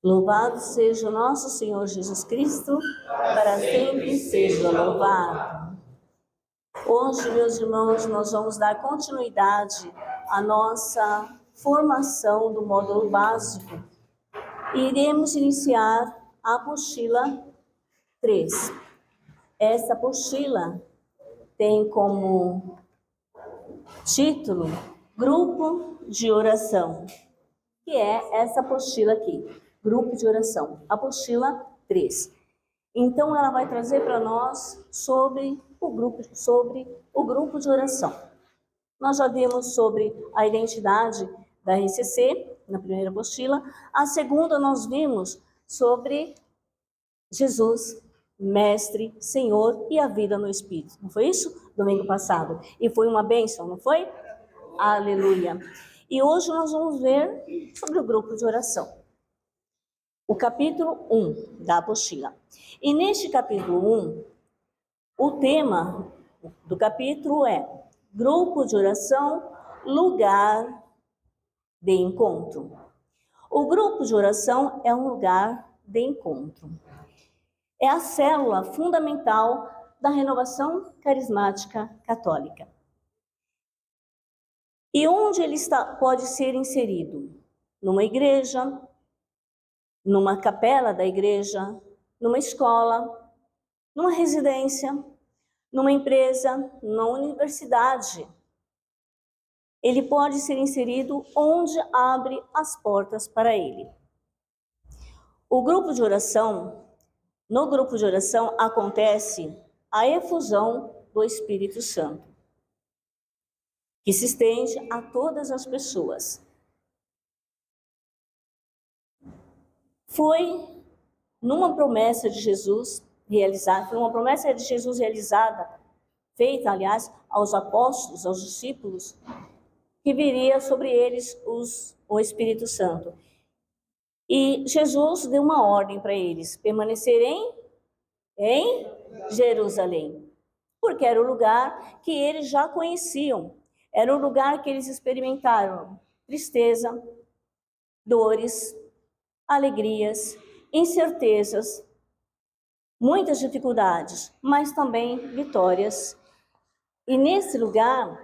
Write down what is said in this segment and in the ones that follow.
Louvado seja o nosso Senhor Jesus Cristo, para sempre seja louvado. Hoje, meus irmãos, nós vamos dar continuidade à nossa formação do módulo básico e iremos iniciar a apostila 3. Essa apostila tem como título Grupo de Oração, que é essa apostila aqui, Grupo de Oração, apostila 3. Então, ela vai trazer para nós sobre o grupo de oração. Nós já vimos sobre a identidade da RCC, na primeira apostila. A segunda, nós vimos sobre Jesus, Mestre, Senhor e a vida no Espírito. Não foi isso? Domingo passado. E foi uma bênção, não foi? Aleluia. E hoje nós vamos ver sobre o grupo de oração. O capítulo 1 da apostila. E neste capítulo 1, o tema do capítulo é Grupo de Oração, Lugar de Encontro. O grupo de oração é um lugar de encontro. É a célula fundamental da renovação carismática católica. E onde ele pode ser inserido? Numa igreja, numa capela da igreja, numa escola, numa residência, numa empresa, numa universidade. Ele pode ser inserido onde abre as portas para ele. No grupo de oração acontece a efusão do Espírito Santo, que se estende a todas as pessoas. Foi uma promessa de Jesus realizada, feita, aliás, aos apóstolos, aos discípulos, que viria sobre eles o Espírito Santo. E Jesus deu uma ordem para eles, permanecerem em Jerusalém, porque era o lugar que eles já conheciam, era o lugar que eles experimentaram tristeza, dores, alegrias, incertezas, muitas dificuldades, mas também vitórias. E nesse lugar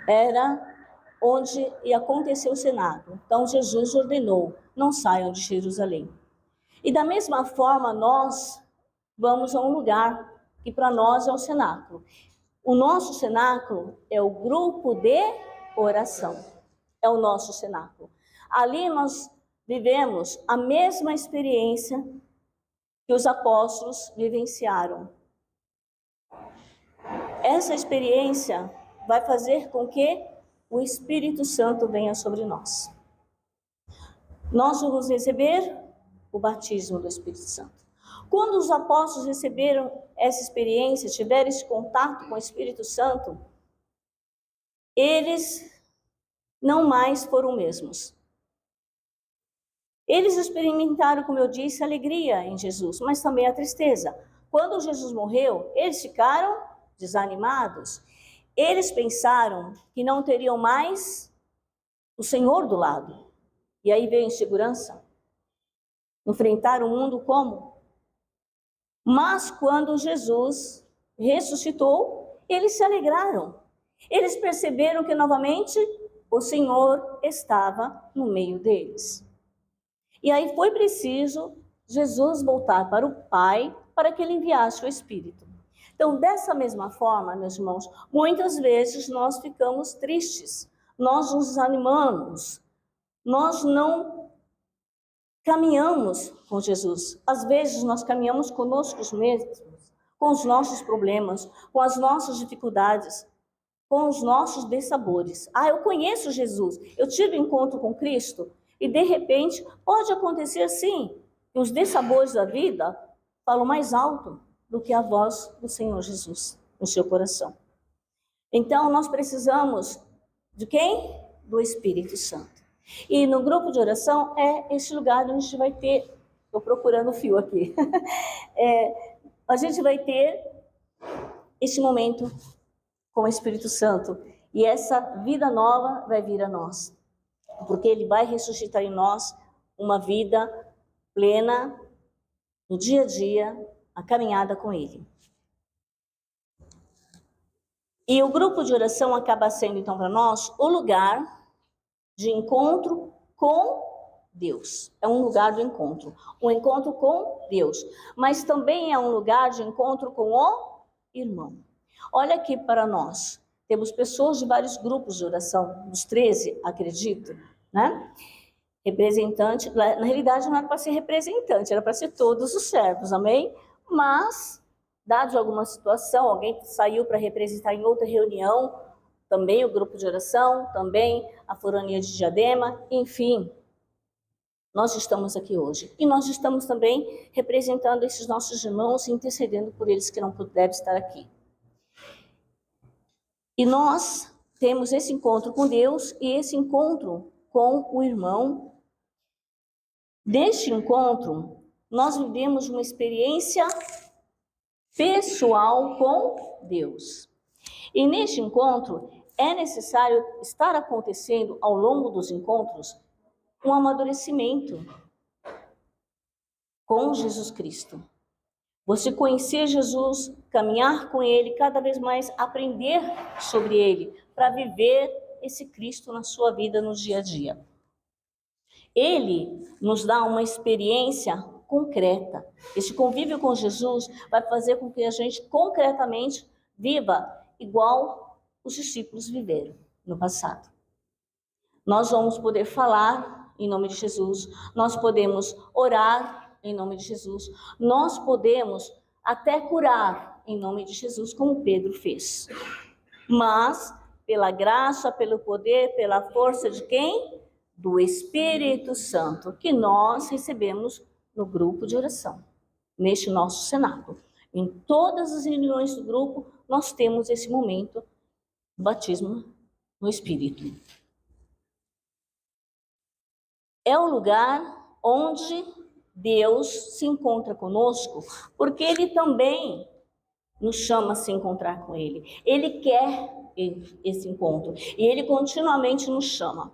era onde ia acontecer o cenáculo. Então Jesus ordenou, não saiam de Jerusalém. E da mesma forma nós vamos a um lugar que para nós é o cenáculo. O nosso cenáculo é o grupo de oração, é o nosso cenáculo. Ali nós vivemos a mesma experiência que os apóstolos vivenciaram. Essa experiência vai fazer com que o Espírito Santo venha sobre nós. Nós vamos receber o batismo do Espírito Santo. Quando os apóstolos receberam essa experiência, tiveram esse contato com o Espírito Santo, eles não mais foram mesmos. Eles experimentaram, como eu disse, a alegria em Jesus, mas também a tristeza. Quando Jesus morreu, eles ficaram desanimados. Eles pensaram que não teriam mais o Senhor do lado. E aí veio a insegurança. Enfrentaram o mundo como? Mas quando Jesus ressuscitou, eles se alegraram. Eles perceberam que novamente o Senhor estava no meio deles. E aí foi preciso Jesus voltar para o Pai para que ele enviasse o Espírito. Então, dessa mesma forma, meus irmãos, muitas vezes nós ficamos tristes, nós nos desanimamos, nós não caminhamos com Jesus. Às vezes nós caminhamos conosco mesmos, com os nossos problemas, com as nossas dificuldades, com os nossos dissabores. Eu conheço Jesus, eu tive encontro com Cristo, e de repente pode acontecer assim, que os dissabores da vida falam mais alto do que a voz do Senhor Jesus no seu coração. Então nós precisamos de quem? Do Espírito Santo. E no grupo de oração é esse lugar onde a gente vai ter, estou procurando o fio aqui, a gente vai ter este momento com o Espírito Santo, e essa vida nova vai vir a nós, porque ele vai ressuscitar em nós uma vida plena no dia a dia, a caminhada com Ele. E o grupo de oração acaba sendo, então, para nós, o lugar de encontro com Deus. É um lugar de encontro. Um encontro com Deus. Mas também é um lugar de encontro com o irmão. Olha aqui para nós. Temos pessoas de vários grupos de oração, dos 13, acredito, né? Representante, na realidade não era para ser representante, era para ser todos os servos, amém? Mas, dado alguma situação, alguém saiu para representar em outra reunião, também o grupo de oração, também a forania de Diadema, enfim, nós estamos aqui hoje. E nós estamos também representando esses nossos irmãos e intercedendo por eles que não puderam estar aqui. E nós temos esse encontro com Deus e esse encontro com o irmão. Neste encontro, nós vivemos uma experiência pessoal com Deus. E neste encontro, é necessário estar acontecendo ao longo dos encontros um amadurecimento com Jesus Cristo. Você conhecer Jesus, caminhar com Ele, cada vez mais aprender sobre Ele, para viver esse Cristo na sua vida no dia a dia. Ele nos dá uma experiência concreta. Esse convívio com Jesus vai fazer com que a gente concretamente viva igual os discípulos viveram no passado. Nós vamos poder falar em nome de Jesus, nós podemos orar em nome de Jesus, nós podemos até curar em nome de Jesus, como Pedro fez. Mas, pela graça, pelo poder, pela força de quem? Do Espírito Santo, que nós recebemos no grupo de oração, neste nosso cenáculo. Em todas as reuniões do grupo, nós temos esse momento do batismo no Espírito. É o lugar onde Deus se encontra conosco, porque Ele também nos chama a se encontrar com Ele. Ele quer esse encontro e Ele continuamente nos chama.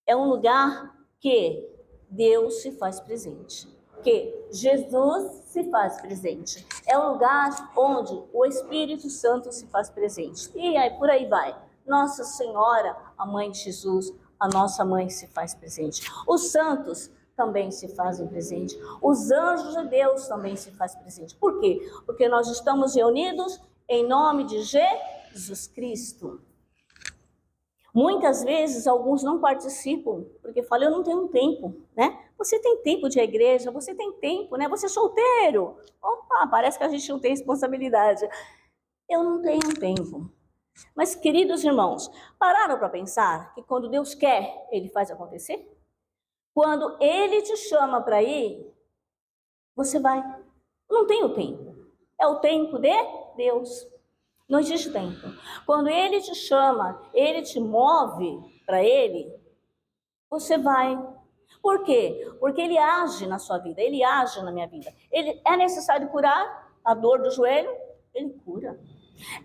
É um lugar que Deus se faz presente, que Jesus se faz presente. É um lugar onde o Espírito Santo se faz presente. E aí por aí vai. Nossa Senhora, a Mãe de Jesus, a nossa Mãe se faz presente. Os santos também se fazem presente. Os anjos de Deus também se fazem presente. Por quê? Porque nós estamos reunidos em nome de Jesus Cristo. Muitas vezes, alguns não participam, porque falam, eu não tenho tempo, né? Você tem tempo de ir à igreja, você tem tempo, né? Você é solteiro. Opa, parece que a gente não tem responsabilidade. Eu não tenho tempo. Mas, queridos irmãos, pararam para pensar que quando Deus quer, Ele faz acontecer? Quando Ele te chama para ir, você vai. Não tem o tempo. É o tempo de Deus. Não existe tempo. Quando Ele te chama, Ele te move para Ele, você vai. Por quê? Porque Ele age na sua vida, Ele age na minha vida. É necessário curar a dor do joelho? Ele cura.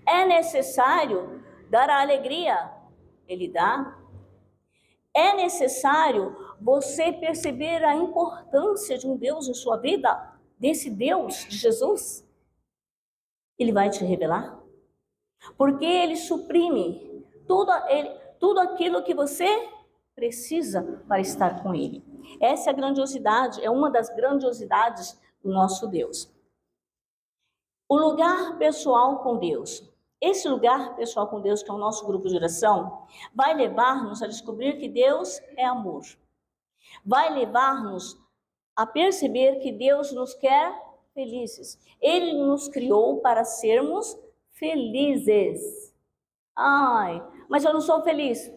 É necessário dar a alegria? Ele dá. É necessário você perceber a importância de um Deus em sua vida, desse Deus, de Jesus? Ele vai te revelar. Porque Ele suprime tudo aquilo que você precisa para estar com Ele. Essa é a grandiosidade, é uma das grandiosidades do nosso Deus. O lugar pessoal com Deus. Esse lugar pessoal com Deus, que é o nosso grupo de oração, vai levar-nos a descobrir que Deus é amor. Vai levar-nos a perceber que Deus nos quer felizes. Ele nos criou para sermos felizes. Ai, mas eu não sou feliz.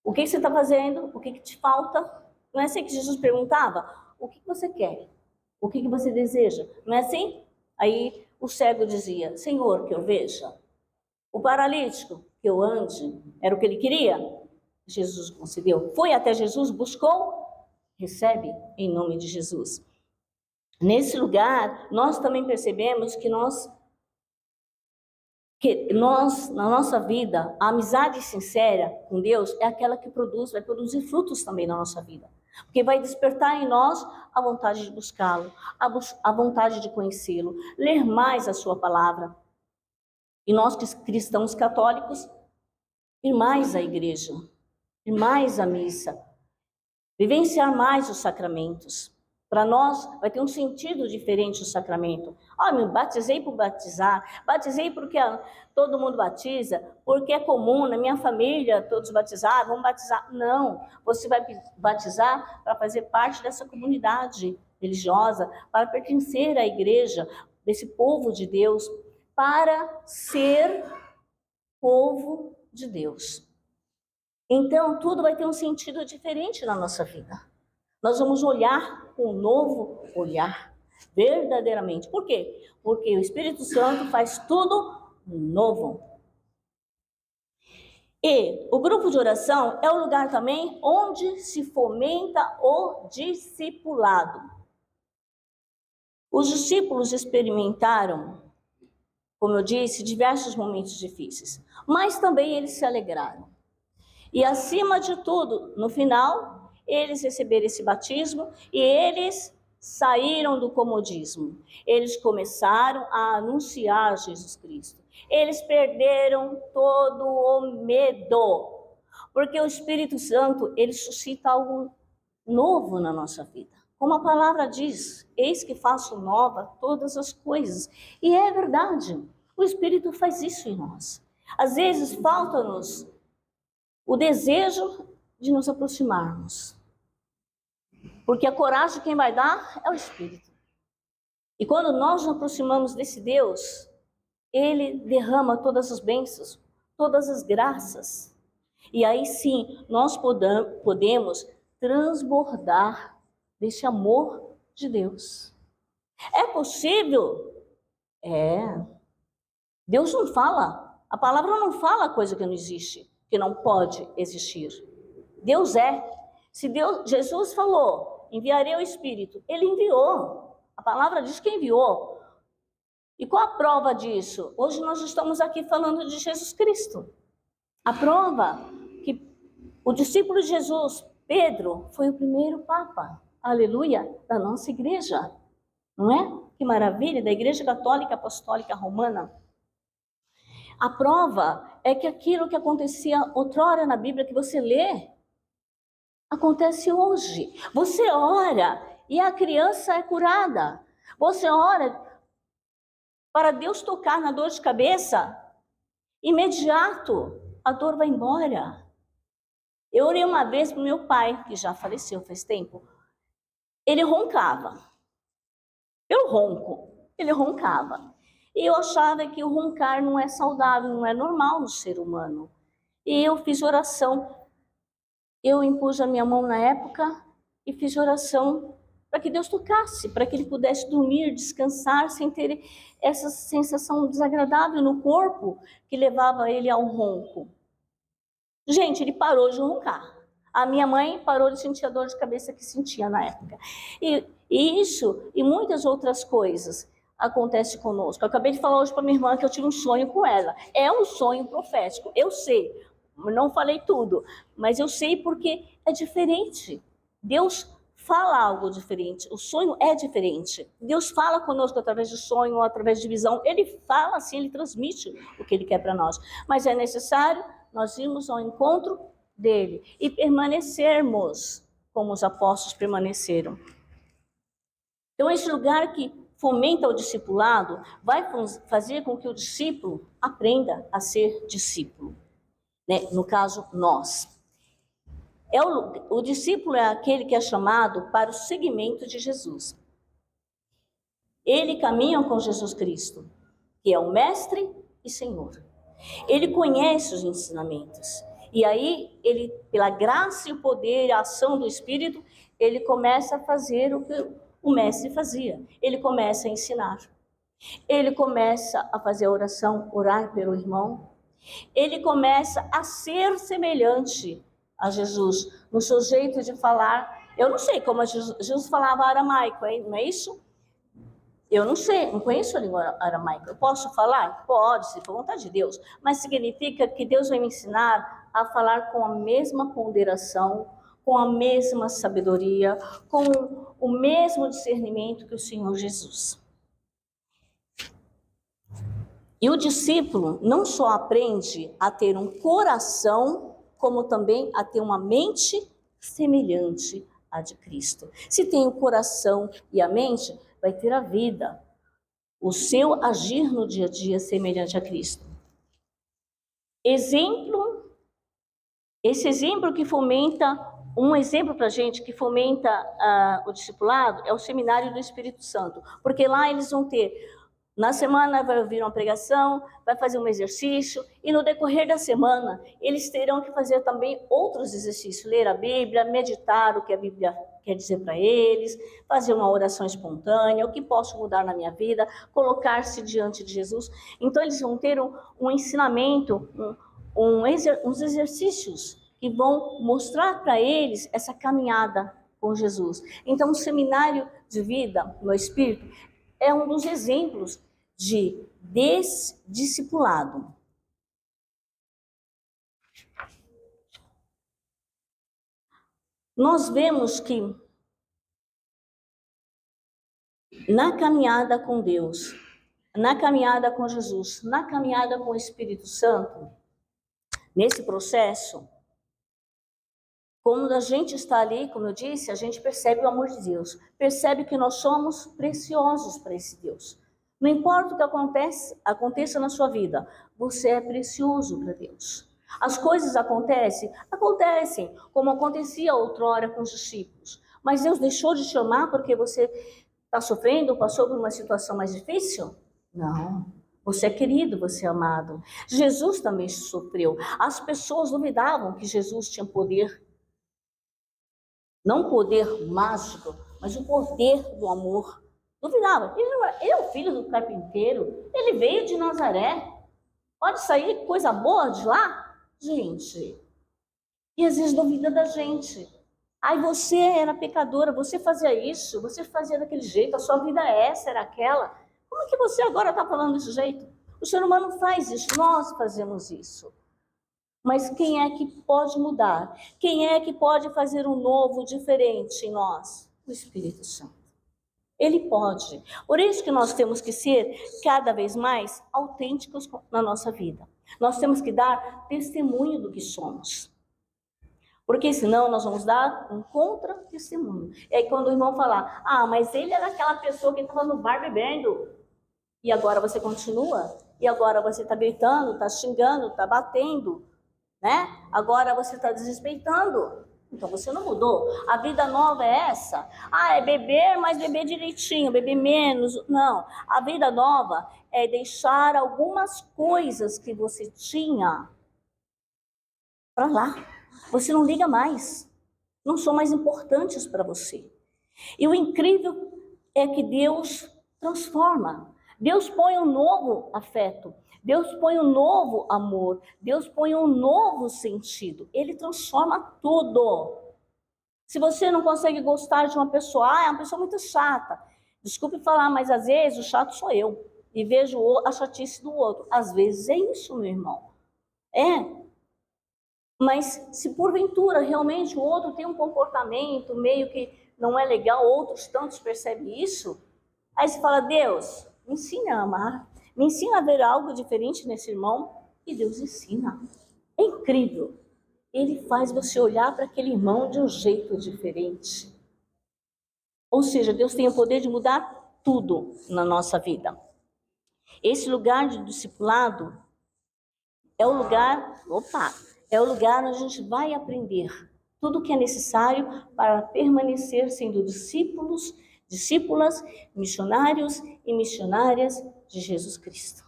O que você está fazendo? O que te falta? Não é assim que Jesus perguntava? O que você quer? O que você deseja? Não é assim? Aí o cego dizia, Senhor, que eu veja. O paralítico, que eu ande. Era o que ele queria? Jesus concedeu. Foi até Jesus, buscou, recebe em nome de Jesus. Nesse lugar, nós também percebemos que nós, na nossa vida, a amizade sincera com Deus é aquela que vai produzir frutos também na nossa vida. Porque vai despertar em nós a vontade de buscá-lo, a vontade de conhecê-lo, ler mais a sua palavra. E nós, cristãos católicos, ir mais à igreja, ir mais à missa, vivenciar mais os sacramentos. Para nós, vai ter um sentido diferente o sacramento. Me batizei por batizar, batizei porque todo mundo batiza, porque é comum, na minha família, todos batizaram, vamos batizar. Não, você vai batizar para fazer parte dessa comunidade religiosa, para pertencer à igreja, desse povo de Deus, para ser povo de Deus. Então, tudo vai ter um sentido diferente na nossa vida. Nós vamos olhar com um novo olhar, verdadeiramente. Por quê? Porque o Espírito Santo faz tudo novo. E o grupo de oração é o lugar também onde se fomenta o discipulado. Os discípulos experimentaram, como eu disse, diversos momentos difíceis, mas também eles se alegraram. E acima de tudo, no final, eles receberam esse batismo e eles saíram do comodismo. Eles começaram a anunciar Jesus Cristo. Eles perderam todo o medo, porque o Espírito Santo, ele suscita algo novo na nossa vida. Como a palavra diz, eis que faço nova todas as coisas. E é verdade, o Espírito faz isso em nós. Às vezes falta-nos o desejo de nos aproximarmos. Porque a coragem quem vai dar é o Espírito. E quando nós nos aproximamos desse Deus, Ele derrama todas as bênçãos, todas as graças. E aí sim, nós podemos transbordar desse amor de Deus. É possível? É. Deus não fala. A palavra não fala coisa que não existe, que não pode existir. Deus é. Se Jesus falou, enviarei o Espírito, Ele enviou. A palavra diz que enviou. E qual a prova disso? Hoje nós estamos aqui falando de Jesus Cristo. A prova que o discípulo de Jesus, Pedro, foi o primeiro Papa, aleluia, da nossa igreja. Não é? Que maravilha, da Igreja Católica Apostólica Romana. A prova é que aquilo que acontecia outrora na Bíblia, que você lê, acontece hoje. Você ora e a criança é curada. Você ora para Deus tocar na dor de cabeça, imediato a dor vai embora. Eu orei uma vez para o meu pai, que já faleceu faz tempo. Ele roncava. Eu ronco. Ele roncava. E eu achava que o roncar não é saudável, não é normal no ser humano. E eu fiz oração. Eu impus a minha mão na época e fiz oração para que Deus tocasse, para que ele pudesse dormir, descansar, sem ter essa sensação desagradável no corpo que levava ele ao ronco. Gente, ele parou de roncar. A minha mãe parou de sentir a dor de cabeça que sentia na época. E isso e muitas outras coisas acontecem conosco. Eu acabei de falar hoje para minha irmã que eu tive um sonho com ela. É um sonho profético, eu sei. Não falei tudo, mas eu sei porque é diferente. Deus fala algo diferente, o sonho é diferente. Deus fala conosco através de sonho ou através de visão. Ele fala assim, ele transmite o que ele quer para nós. Mas é necessário nós irmos ao encontro dele e permanecermos como os apóstolos permaneceram. Então, esse lugar que fomenta o discipulado vai fazer com que o discípulo aprenda a ser discípulo. No caso, nós. O discípulo é aquele que é chamado para o seguimento de Jesus. Ele caminha com Jesus Cristo, que é o Mestre e Senhor. Ele conhece os ensinamentos. E aí, ele, pela graça e o poder e a ação do Espírito, ele começa a fazer o que o Mestre fazia. Ele começa a ensinar. Ele começa a fazer a oração, orar pelo irmão. Ele começa a ser semelhante a Jesus, no seu jeito de falar. Eu não sei como Jesus falava aramaico, hein? Não é isso? Eu não sei, não conheço a língua aramaica. Eu posso falar? Pode, se for vontade de Deus. Mas significa que Deus vai me ensinar a falar com a mesma ponderação, com a mesma sabedoria, com o mesmo discernimento que o Senhor Jesus. E o discípulo não só aprende a ter um coração, como também a ter uma mente semelhante à de Cristo. Se tem o coração e a mente, vai ter a vida, o seu agir no dia a dia semelhante a Cristo. Esse exemplo que fomenta, um exemplo para a gente que fomenta o discipulado é o Seminário do Espírito Santo, porque lá eles vão ter, na semana vai ouvir uma pregação, vai fazer um exercício, e no decorrer da semana eles terão que fazer também outros exercícios, ler a Bíblia, meditar o que a Bíblia quer dizer para eles, fazer uma oração espontânea, o que posso mudar na minha vida, colocar-se diante de Jesus. Então eles vão ter um ensinamento, uns exercícios que vão mostrar para eles essa caminhada com Jesus. Então, o seminário de vida no Espírito é um dos exemplos de discipulado. Nós vemos que na caminhada com Deus, na caminhada com Jesus, na caminhada com o Espírito Santo, nesse processo, quando a gente está ali, como eu disse, a gente percebe o amor de Deus, percebe que nós somos preciosos para esse Deus. Não importa o que aconteça na sua vida, você é precioso para Deus. As coisas acontecem, como acontecia outrora com os discípulos. Mas Deus deixou de te amar porque você está sofrendo, passou por uma situação mais difícil? Não. Você é querido, você é amado. Jesus também sofreu. As pessoas duvidavam que Jesus tinha poder. Não poder mágico, mas o poder do amor. Duvidava. Ele é o filho do carpinteiro. Ele veio de Nazaré. Pode sair coisa boa de lá? Gente. E às vezes duvida da gente. Aí você era pecadora, você fazia isso, você fazia daquele jeito, a sua vida é essa, era aquela. Como que você agora está falando desse jeito? O ser humano faz isso, nós fazemos isso. Mas quem é que pode mudar? Quem é que pode fazer um novo, diferente em nós? O Espírito Santo. Ele pode. Por isso que nós temos que ser cada vez mais autênticos na nossa vida. Nós temos que dar testemunho do que somos. Porque senão nós vamos dar um contra-testemunho. E aí quando o irmão falar, mas ele era aquela pessoa que estava no bar bebendo. E agora você continua? E agora você está gritando, está xingando, está batendo, né? Agora você está desrespeitando. Então você não mudou. A vida nova é essa. É beber, mas beber direitinho, beber menos. Não. A vida nova é deixar algumas coisas que você tinha para lá. Você não liga mais. Não são mais importantes para você. E o incrível é que Deus transforma. Deus põe um novo afeto. Deus põe um novo amor. Deus põe um novo sentido. Ele transforma tudo. Se você não consegue gostar de uma pessoa, é uma pessoa muito chata. Desculpe falar, mas às vezes o chato sou eu. E vejo a chatice do outro. Às vezes é isso, meu irmão. Mas se porventura realmente o outro tem um comportamento meio que não é legal, outros tantos percebem isso, aí você fala, Deus, me ensina a amar, me ensina a ver algo diferente nesse irmão, e Deus ensina. É incrível. Ele faz você olhar para aquele irmão de um jeito diferente. Ou seja, Deus tem o poder de mudar tudo na nossa vida. Esse lugar de discipulado é o lugar, é o lugar onde a gente vai aprender tudo o que é necessário para permanecer sendo discípulos, discípulas, missionários e missionárias de Jesus Cristo.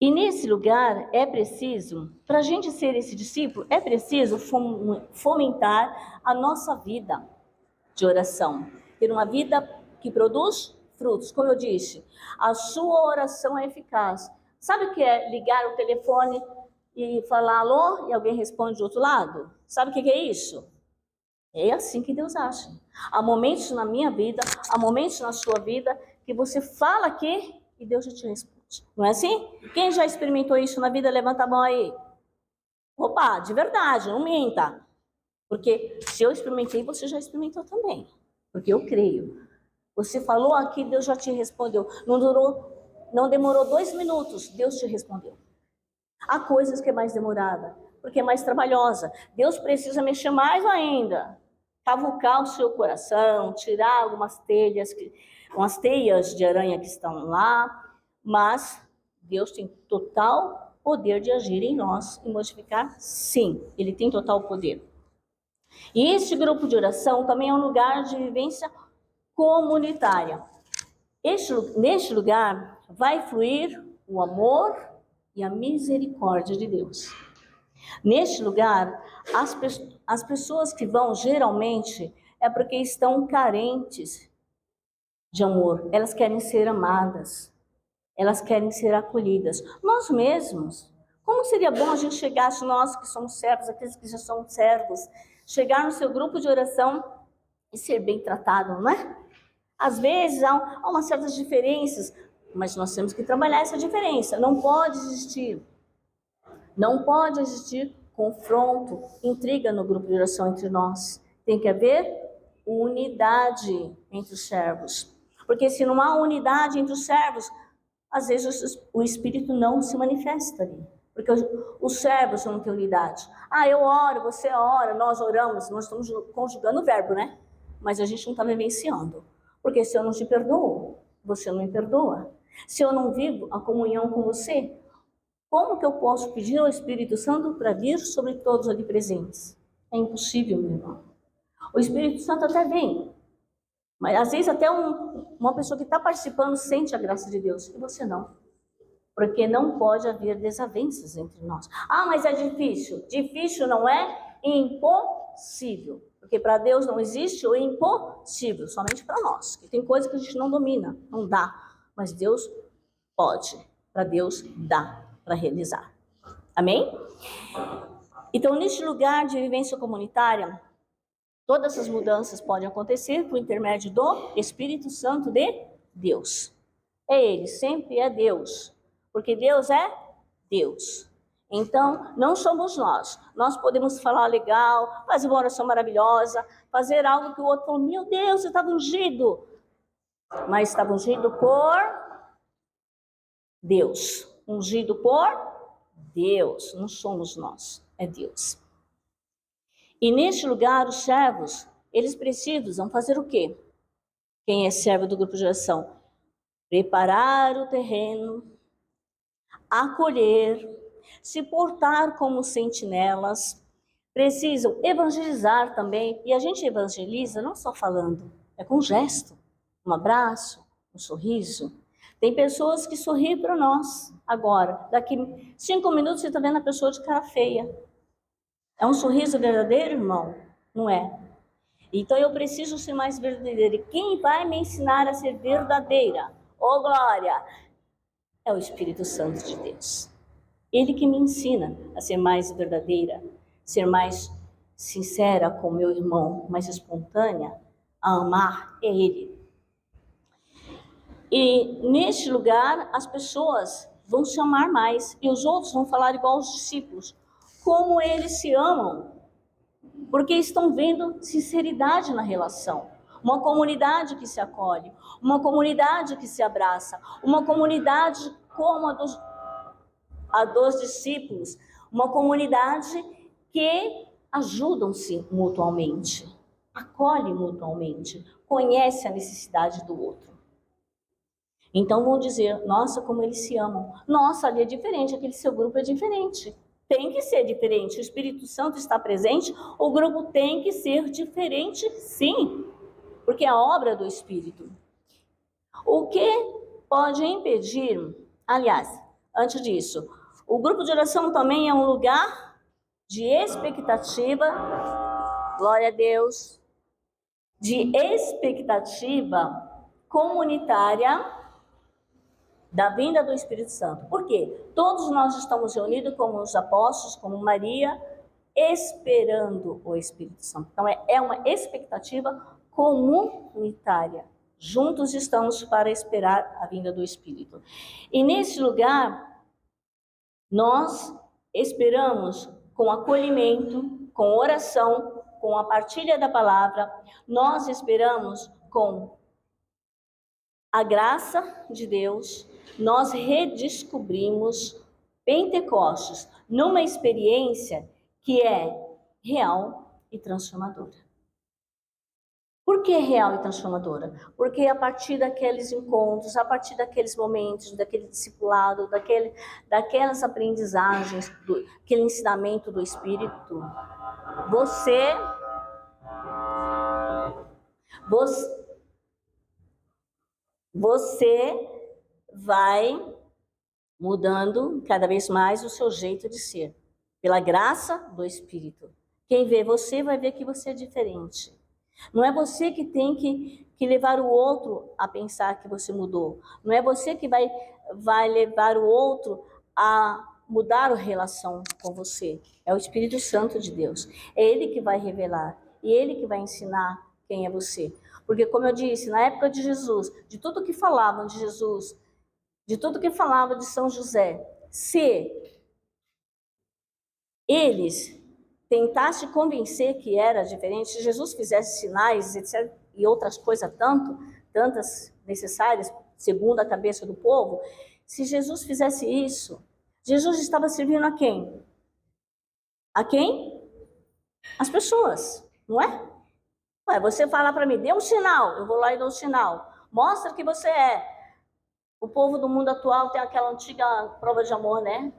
E nesse lugar é preciso, para a gente ser esse discípulo, é preciso fomentar a nossa vida de oração. Ter uma vida que produz frutos. Como eu disse, a sua oração é eficaz. Sabe o que é ligar o telefone e falar alô e alguém responde do outro lado? Sabe o que é isso? É assim que Deus age. Há momentos na minha vida, há momentos na sua vida que você fala aqui e Deus já te responde. Não é assim? Quem já experimentou isso na vida, levanta a mão aí. Opa, de verdade, não minta. Porque se eu experimentei, você já experimentou também. Porque eu creio. Você falou aqui, Deus já te respondeu. Não demorou 2 minutos, Deus te respondeu. Há coisas que é mais demorada, porque é mais trabalhosa. Deus precisa mexer mais ainda. Cavucar o seu coração, tirar algumas umas teias de aranha que estão lá. Mas Deus tem total poder de agir em nós e modificar? Sim, Ele tem total poder. E este grupo de oração também é um lugar de vivência comunitária. Neste lugar vai fluir o amor e a misericórdia de Deus. Neste lugar, as pessoas que vão geralmente é porque estão carentes de amor. Elas querem ser amadas. Elas querem ser acolhidas. Nós mesmos. Como seria bom a gente chegasse, nós que somos servos, aqueles que já são servos, chegar no seu grupo de oração e ser bem tratado, não é? Às vezes há umas certas diferenças, mas nós temos que trabalhar essa diferença. Não pode existir confronto, intriga no grupo de oração entre nós. Tem que haver unidade entre os servos. Porque se não há unidade entre os servos, às vezes o Espírito não se manifesta ali. Porque os servos não têm unidade. Eu oro, você ora, nós oramos, nós estamos conjugando o verbo, né? Mas a gente não está vivenciando. Porque se eu não te perdoo, você não me perdoa. Se eu não vivo a comunhão com você, como que eu posso pedir ao Espírito Santo para vir sobre todos ali presentes? É impossível, meu irmão. O Espírito Santo até vem, mas às vezes até uma pessoa que está participando sente a graça de Deus, e você não. Porque não pode haver desavenças entre nós. Mas é difícil. Difícil não é impossível. Porque para Deus não existe o impossível, somente para nós. Que tem coisa que a gente não domina, não dá. Mas Deus pode. Para Deus dá para realizar. Amém? Então, neste lugar de vivência comunitária, todas essas mudanças podem acontecer por intermédio do Espírito Santo de Deus. Ele sempre é Deus, porque Deus é Deus. Então, não somos nós. Nós podemos falar legal, fazer uma oração maravilhosa, fazer algo que o outro falou, meu Deus, você estava ungido. Mas estava ungido por Deus. Ungido por Deus. Não somos nós, é Deus. E neste lugar, os servos, eles precisam fazer o quê? Quem é servo do grupo de oração? Preparar o terreno, acolher, se portar como sentinelas, precisam evangelizar também. E a gente evangeliza não só falando, é com gesto, um abraço, um sorriso. Tem pessoas que sorriem para nós agora. Daqui 5 minutos você está vendo a pessoa de cara feia. É um sorriso verdadeiro, irmão? Não é. Então eu preciso ser mais verdadeira. E quem vai me ensinar a ser verdadeira? Ô glória! É o Espírito Santo de Deus. Ele que me ensina a ser mais verdadeira, ser mais sincera com meu irmão, mais espontânea, a amar é Ele. E neste lugar as pessoas vão se amar mais e os outros vão falar igual aos discípulos, como eles se amam, porque estão vendo sinceridade na relação. Uma comunidade que se acolhe, uma comunidade que se abraça, uma comunidade como a dos discípulos, uma comunidade que ajudam-se mutuamente, acolhe mutuamente, conhece a necessidade do outro. Então vão dizer, nossa, como eles se amam. Nossa, ali é diferente, aquele seu grupo é diferente. Tem que ser diferente, o Espírito Santo está presente, o grupo tem que ser diferente, sim, porque é a obra do Espírito. O que pode impedir, aliás, antes disso, o grupo de oração também é um lugar de expectativa, glória a Deus, de expectativa comunitária da vinda do Espírito Santo. Por quê? Todos nós estamos reunidos como os apóstolos, como Maria, esperando o Espírito Santo. Então é uma expectativa comunitária. Juntos estamos para esperar a vinda do Espírito. E nesse lugar, nós esperamos com acolhimento, com oração, com a partilha da palavra. Nós esperamos com a graça de Deus, nós redescobrimos Pentecostes numa experiência que é real e transformadora. Por que real e transformadora? Porque a partir daqueles encontros, a partir daqueles momentos, daquele discipulado, daquelas aprendizagens, aquele ensinamento do Espírito, você vai mudando cada vez mais o seu jeito de ser, pela graça do Espírito. Quem vê você vai ver que você é diferente. Não é você que tem que levar o outro a pensar que você mudou. Não é você que vai levar o outro a mudar a relação com você. É o Espírito Santo de Deus. É Ele que vai revelar. E Ele que vai ensinar quem é você. Porque, como eu disse, na época de Jesus, de tudo que falavam de Jesus, de tudo que falavam de São José, se eles tentasse convencer que era diferente, se Jesus fizesse sinais, etc., e outras coisas tantas necessárias, segundo a cabeça do povo, se Jesus fizesse isso, Jesus estava servindo a quem? A quem? As pessoas, não é? Ué, você fala para mim, dê um sinal, eu vou lá e dou um sinal. Mostra que você é. O povo do mundo atual tem aquela antiga prova de amor, né?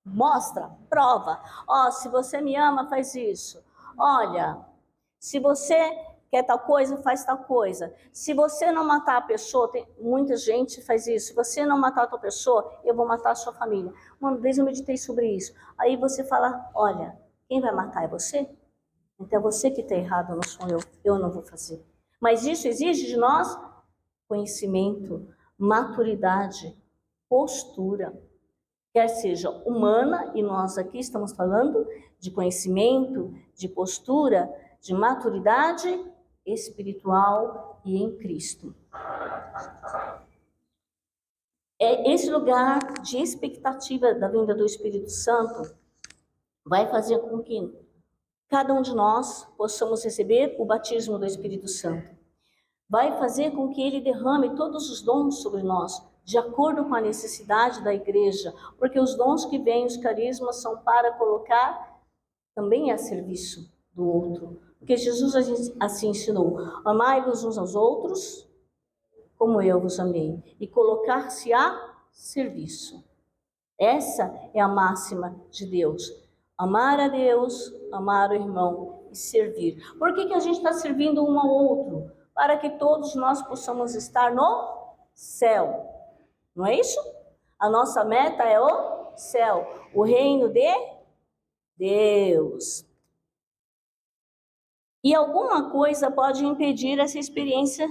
Mostra, prova. Ó, se você me ama, faz isso. Olha, se você quer tal coisa, faz tal coisa. Se você não matar a pessoa, muita gente faz isso. Se você não matar a tua pessoa, eu vou matar a sua família. Uma vez eu meditei sobre isso. Aí você fala, olha, quem vai matar é você? Então é você que está errado, não sou eu. Eu não vou fazer. Mas isso exige de nós conhecimento, maturidade, postura. Quer seja humana, e nós aqui estamos falando de conhecimento, de postura, de maturidade espiritual e em Cristo. É esse lugar de expectativa da vinda do Espírito Santo vai fazer com que cada um de nós possamos receber o batismo do Espírito Santo. Vai fazer com que ele derrame todos os dons sobre nós, de acordo com a necessidade da igreja, porque os dons que vêm, os carismas, são para colocar também a serviço do outro. Porque Jesus assim ensinou, amai-vos uns aos outros, como eu vos amei, e colocar-se a serviço. Essa é a máxima de Deus. Amar a Deus, amar o irmão e servir. Por que a gente está servindo um ao outro? Para que todos nós possamos estar no céu. Não é isso? A nossa meta é o céu, o reino de Deus. E alguma coisa pode impedir essa experiência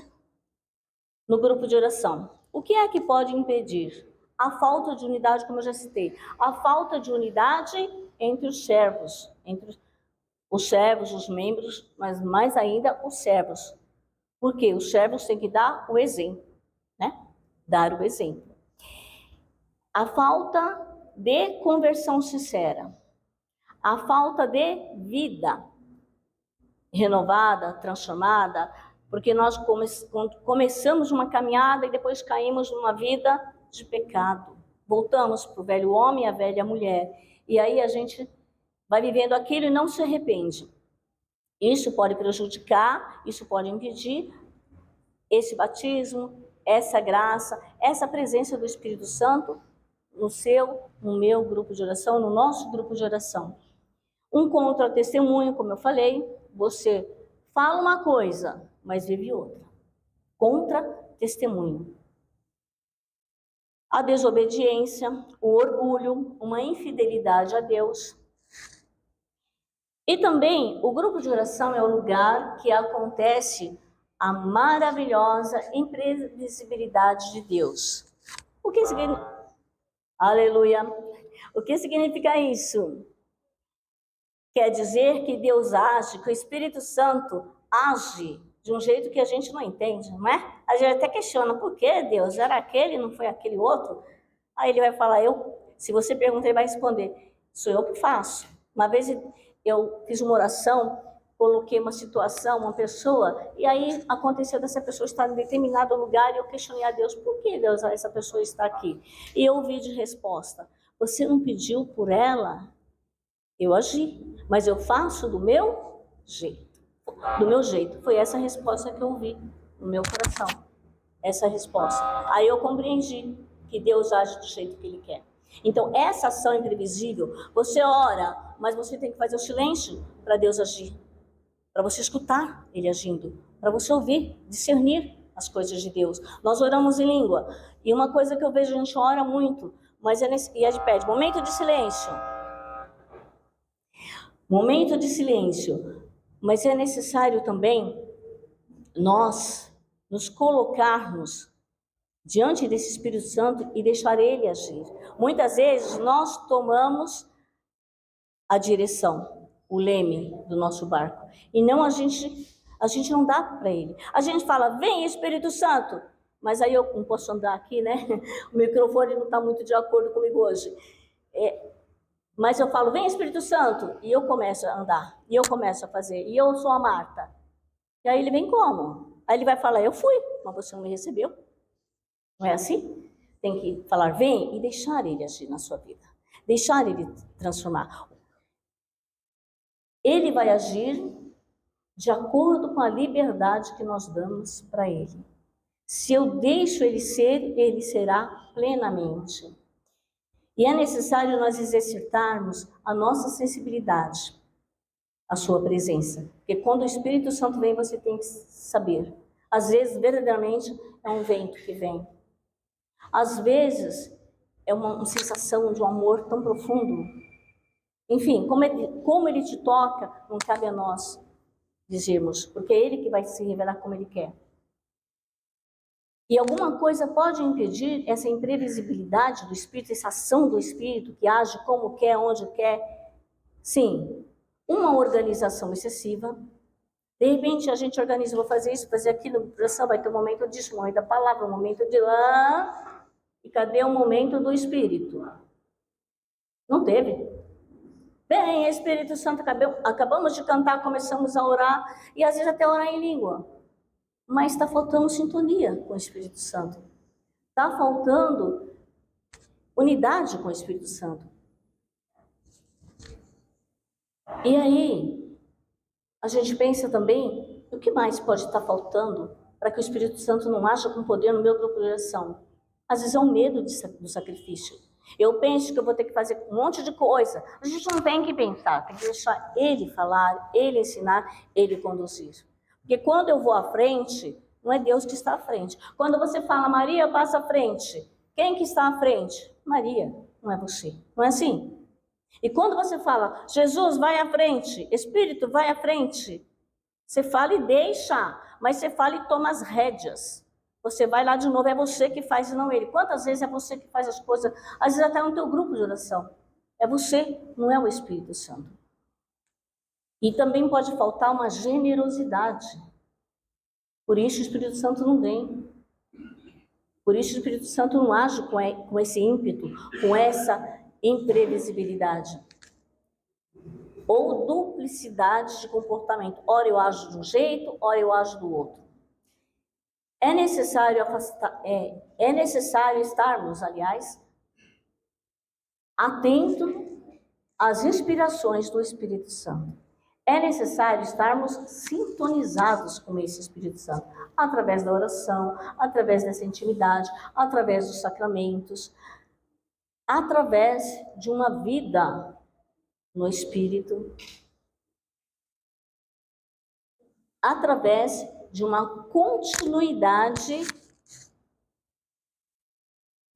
no grupo de oração. O que é que pode impedir? A falta de unidade, como eu já citei. A falta de unidade entre os servos, os membros, mas mais ainda os servos. Porque os servos têm que dar o exemplo, né? Dar o exemplo. A falta de conversão sincera, a falta de vida renovada, transformada, porque nós começamos uma caminhada e depois caímos numa vida de pecado. Voltamos para o velho homem e a velha mulher. E aí a gente vai vivendo aquilo e não se arrepende. Isso pode prejudicar, isso pode impedir esse batismo, essa graça, essa presença do Espírito Santo no meu grupo de oração, no nosso grupo de oração. Um contra-testemunho, como eu falei, você fala uma coisa, mas vive outra. Contra-testemunho. A desobediência, o orgulho, uma infidelidade a Deus. E também, o grupo de oração é o lugar que acontece a maravilhosa imprevisibilidade de Deus. O que significa? Aleluia! O que significa isso? Quer dizer que Deus age, que o Espírito Santo age de um jeito que a gente não entende, não é? A gente até questiona, por que Deus? Era aquele, não foi aquele outro? Aí ele vai falar, se você perguntar, ele vai responder, sou eu que faço. Uma vez eu fiz uma oração, coloquei uma situação, uma pessoa, e aí aconteceu dessa pessoa estar em determinado lugar, e eu questionei a Deus, por que, Deus, essa pessoa está aqui? E eu ouvi de resposta, você não pediu por ela? Eu agi, mas eu faço do meu jeito. Do meu jeito. Foi essa a resposta que eu ouvi no meu coração. Essa resposta. Aí eu compreendi que Deus age do jeito que Ele quer. Então, essa ação imprevisível, você ora, mas você tem que fazer o silêncio para Deus agir. Para você escutar Ele agindo. Para você ouvir, discernir as coisas de Deus. Nós oramos em língua. E uma coisa que eu vejo, a gente ora muito, mas e a gente pede, momento de silêncio. Momento de silêncio. Mas é necessário também nós nos colocarmos diante desse Espírito Santo e deixar Ele agir. Muitas vezes nós tomamos a direção, o leme do nosso barco, e não a gente não dá para Ele. A gente fala, vem Espírito Santo, mas aí eu não posso andar aqui, né? O microfone não está muito de acordo comigo hoje. Mas eu falo, vem Espírito Santo, e eu começo a andar, e eu começo a fazer, e eu sou a Marta. E aí ele vem como? Aí ele vai falar, eu fui, mas você não me recebeu. Não é assim? Tem que falar, vem, e deixar Ele agir na sua vida. Deixar Ele transformar. Ele vai agir de acordo com a liberdade que nós damos para Ele. Se eu deixo Ele ser, Ele será plenamente. E é necessário nós exercitarmos a nossa sensibilidade à sua presença. Porque quando o Espírito Santo vem, você tem que saber. Às vezes, verdadeiramente, é um vento que vem. Às vezes, é uma sensação de um amor tão profundo. Enfim, como ele te toca, não cabe a nós dizermos, porque é Ele que vai se revelar como Ele quer. E alguma coisa pode impedir essa imprevisibilidade do Espírito, essa ação do Espírito que age como quer, onde quer. Sim, uma organização excessiva. De repente a gente organiza, vou fazer isso, fazer aquilo, vai ter um momento disso, um momento da palavra, um momento de lá. E cadê o momento do Espírito? Não teve. Bem, Espírito Santo, acabamos de cantar, começamos a orar, e às vezes até orar em língua. Mas está faltando sintonia com o Espírito Santo. Está faltando unidade com o Espírito Santo. E aí, a gente pensa também, o que mais pode estar faltando para que o Espírito Santo não haja com poder no meu grupo de oração? Às vezes é o medo do sacrifício. Eu penso que eu vou ter que fazer um monte de coisa. A gente não tem que pensar, tem que deixar Ele falar, Ele ensinar, Ele conduzir. Porque quando eu vou à frente, não é Deus que está à frente. Quando você fala, Maria, passa à frente. Quem que está à frente? Maria, não é você. Não é assim? E quando você fala, Jesus, vai à frente, Espírito, vai à frente, você fala e deixa, mas você fala e toma as rédeas. Você vai lá de novo, é você que faz e não Ele. Quantas vezes é você que faz as coisas, às vezes até no teu grupo de oração. É você, não é o Espírito Santo. E também pode faltar uma generosidade. Por isso o Espírito Santo não vem. Por isso o Espírito Santo não age com esse ímpeto, com essa imprevisibilidade. Ou duplicidade de comportamento. Ora eu ajo de um jeito, ora eu ajo do outro. É necessário estarmos, aliás, atentos às inspirações do Espírito Santo. É necessário estarmos sintonizados com esse Espírito Santo, através da oração, através dessa intimidade, através dos sacramentos, através de uma vida no Espírito, através de uma continuidade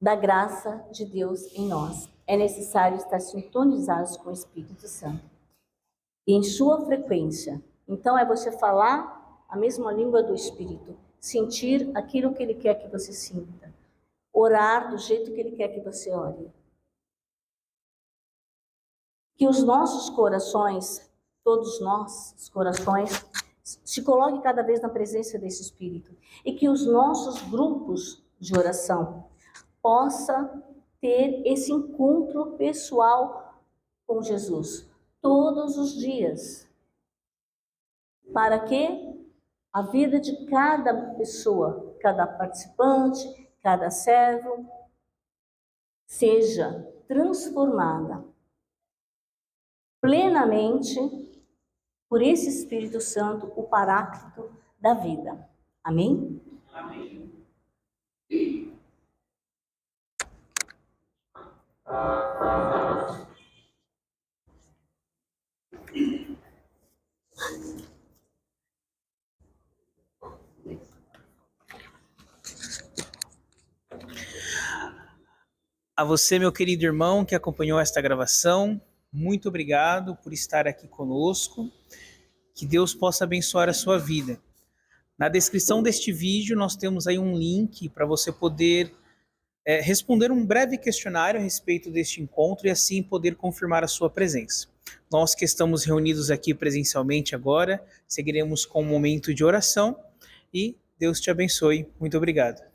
da graça de Deus em nós. É necessário estar sintonizados com o Espírito Santo. E em sua frequência. Então é você falar a mesma língua do Espírito, sentir aquilo que Ele quer que você sinta, orar do jeito que Ele quer que você ore. Que os nossos corações, todos nós, os corações, se coloquem cada vez na presença desse Espírito. E que os nossos grupos de oração possam ter esse encontro pessoal com Jesus. todos os dias, para que a vida de cada pessoa, cada participante, cada servo, seja transformada plenamente por esse Espírito Santo, o Paráclito da vida. Amém? Amém. A você, meu querido irmão, que acompanhou esta gravação, muito obrigado por estar aqui conosco. Que Deus possa abençoar a sua vida. Na descrição deste vídeo nós temos aí um link para você poder responder um breve questionário a respeito deste encontro e assim poder confirmar a sua presença. Nós que estamos reunidos aqui presencialmente agora, seguiremos com um momento de oração e Deus te abençoe. Muito obrigado.